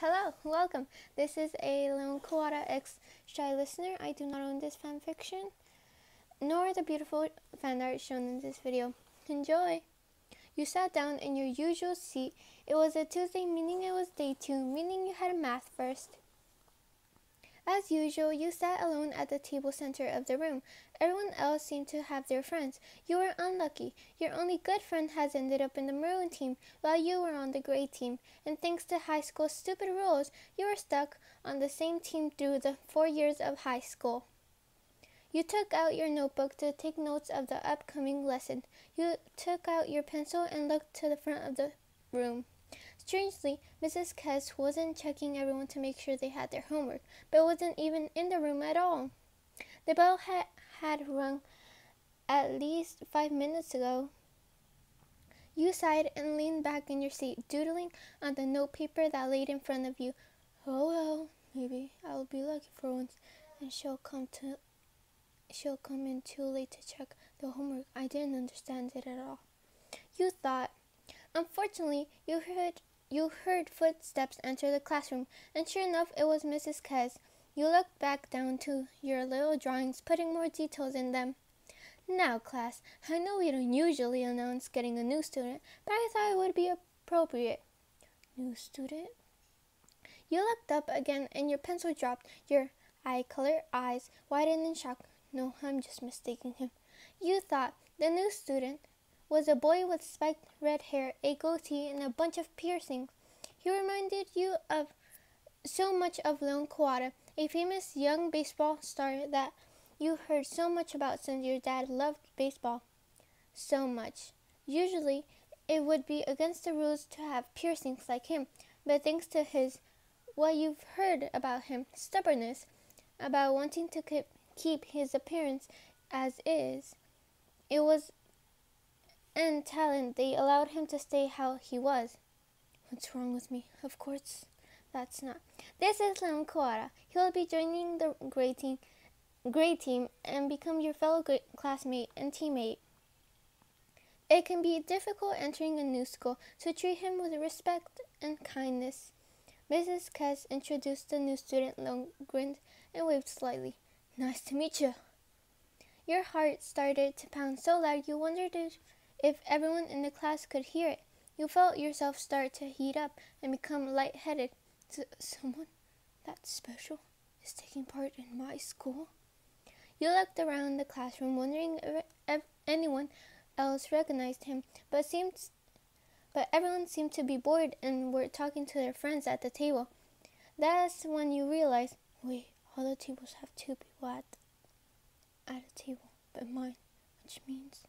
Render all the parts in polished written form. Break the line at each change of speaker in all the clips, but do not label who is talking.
Hello, welcome. This is a Lone Koala X Shy listener. I do not own this fanfiction, nor the beautiful fan art shown in this video. Enjoy! You sat down in your usual seat. It was a Tuesday, meaning it was day 2, meaning you had math first. As usual, you sat alone at the table center of the room. Everyone else seemed to have their friends. You were unlucky. Your only good friend has ended up in the maroon team, while you were on the gray team. And thanks to high school's stupid rules, you were stuck on the same team through the 4 years of high school. You took out your notebook to take notes of the upcoming lesson. You took out your pencil and looked to the front of the room. Strangely, Mrs. Kess wasn't checking everyone to make sure they had their homework, but wasn't even in the room at all. The bell had rung at least 5 minutes ago. You sighed and leaned back in your seat, doodling on the notepaper that laid in front of you. Oh well, maybe I'll be lucky for once, and she'll come in too late to check the homework. I didn't understand it at all. You thought. Unfortunately, you heard footsteps enter the classroom, and sure enough, it was Mrs. Kess. You looked back down to your little drawings, putting more details in them. Now, class, I know we don't usually announce getting a new student, but I thought it would be appropriate. New student? You looked up again, and your pencil dropped. Your eye-color eyes widened in shock. No, I'm just mistaking him. You thought the new student was a boy with spiked red hair, a goatee, and a bunch of piercings. He reminded you of so much of Lone Koala, a famous young baseball star that you heard so much about since your dad loved baseball. So much. Usually, it would be against the rules to have piercings like him, but thanks to what you've heard about him, stubbornness, about wanting to keep his appearance as is, and talent, they allowed him to stay how he was. What's wrong with me? Of course, that's not. This is Lone Koala. He'll be joining the gray team and become your fellow classmate and teammate. It can be difficult entering a new school, so treat him with respect and kindness. Mrs. Kess introduced the new student. Lone grinned and waved slightly. Nice to meet you. Your heart started to pound so loud you wondered if everyone in the class could hear it. You felt yourself start to heat up and become lightheaded. Someone that special is taking part in my school? You looked around the classroom, wondering if anyone else recognized him, but everyone seemed to be bored and were talking to their friends at the table. That's when you realized, wait, all the tables have 2 people at a table, but mine, which means...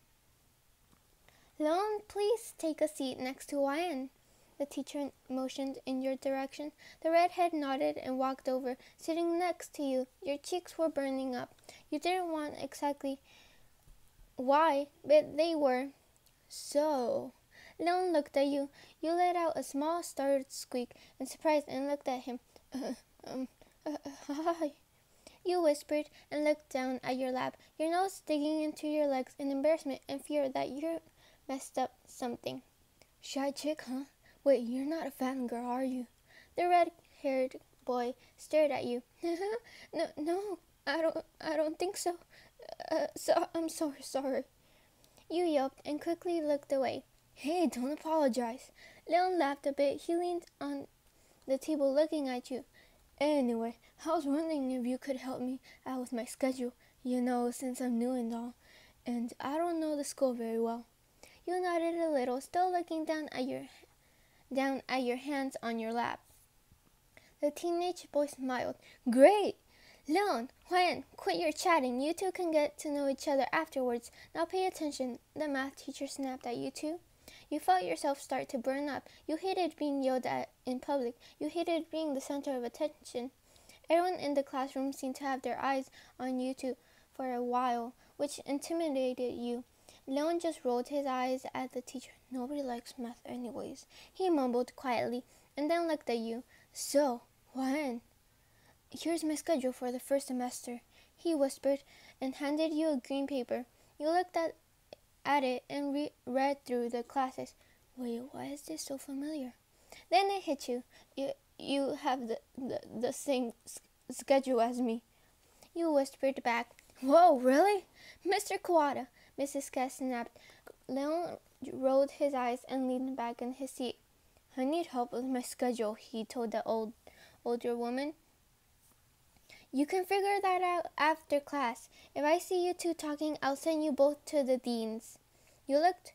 Lone, please take a seat next to YN. The teacher motioned in your direction. The redhead nodded and walked over, sitting next to you. Your cheeks were burning up. You didn't want exactly why, but they were. So, Lone looked at you. You let out a small startled squeak in surprise and looked at him. Hi. You whispered and looked down at your lap, your nose digging into your legs in embarrassment and fear that you messed up something. Shy chick, huh? Wait, you're not a fangirl, are you? The red-haired boy stared at you. No, I don't think so. I'm sorry. You yelped and quickly looked away. Hey, don't apologize. Leon laughed a bit. He leaned on the table looking at you. Anyway, I was wondering if you could help me out with my schedule, since I'm new and all, and I don't know the school very well. You nodded a little, still looking down at your hands on your lap. The teenage boy smiled. Great! Leon, Juan, quit your chatting. You two can get to know each other afterwards. Now pay attention. The math teacher snapped at you two. You felt yourself start to burn up. You hated being yelled at in public. You hated being the center of attention. Everyone in the classroom seemed to have their eyes on you two for a while, which intimidated you. Leon just rolled his eyes at the teacher. Nobody likes math anyways, he mumbled quietly, and then looked at you. So, when? Here's my schedule for the first semester, he whispered, and handed you a green paper. You looked at it and read through the classes. Wait, why is this so familiar? Then it hit you. you have the same schedule as me. You whispered back. Whoa, really? Mr. Kawada, Mrs. Cass snapped. Leon rolled his eyes and leaned back in his seat. I need help with my schedule, he told the older woman. You can figure that out after class. If I see you two talking, I'll send you both to the deans. You looked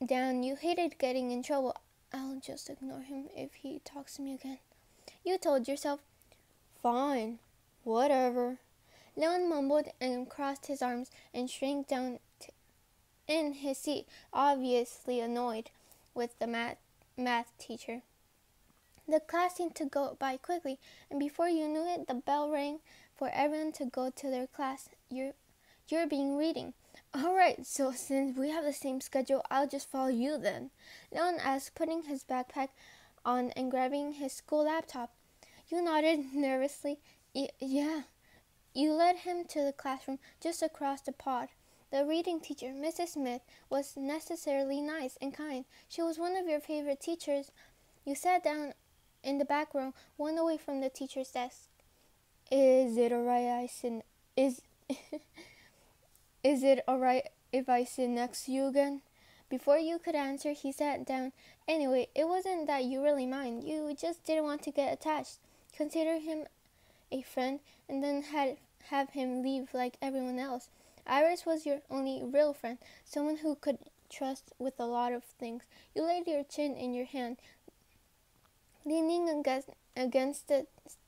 down. You hated getting in trouble. I'll just ignore him if he talks to me again. You told yourself. Fine. Whatever. Leon mumbled and crossed his arms and shrank down in his seat, obviously annoyed with the math teacher. The class seemed to go by quickly, and before you knew it, the bell rang for everyone to go to their class. You're being reading. All right, so since we have the same schedule, I'll just follow you then, Leon asked, putting his backpack on and grabbing his school laptop. You nodded nervously. Yeah. You led him to the classroom just across the pod. The reading teacher, Mrs. Smith, was necessarily nice and kind. She was one of your favorite teachers. You sat down in the back row, one away from the teacher's desk. Is it alright Is it alright if I sit next to you again? Before you could answer, he sat down. Anyway, it wasn't that you really mind. You just didn't want to get attached. Consider him a friend, and then have him leave like everyone else. Iris was your only real friend, someone who could trust with a lot of things. You laid your chin in your hand, leaning against the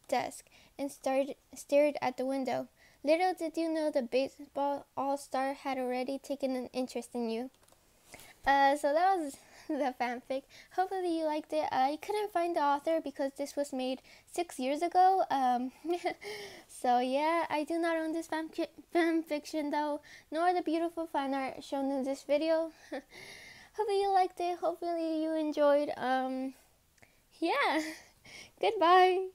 desk, and stared at the window. Little did you know the baseball all-star had already taken an interest in you. So that was the fanfic. Hopefully you liked it. I couldn't find the author because this was made 6 years ago. So yeah, I do not own this fanfiction though, nor the beautiful fan art shown in this video. Hopefully you liked it. Hopefully you enjoyed. Yeah. Goodbye.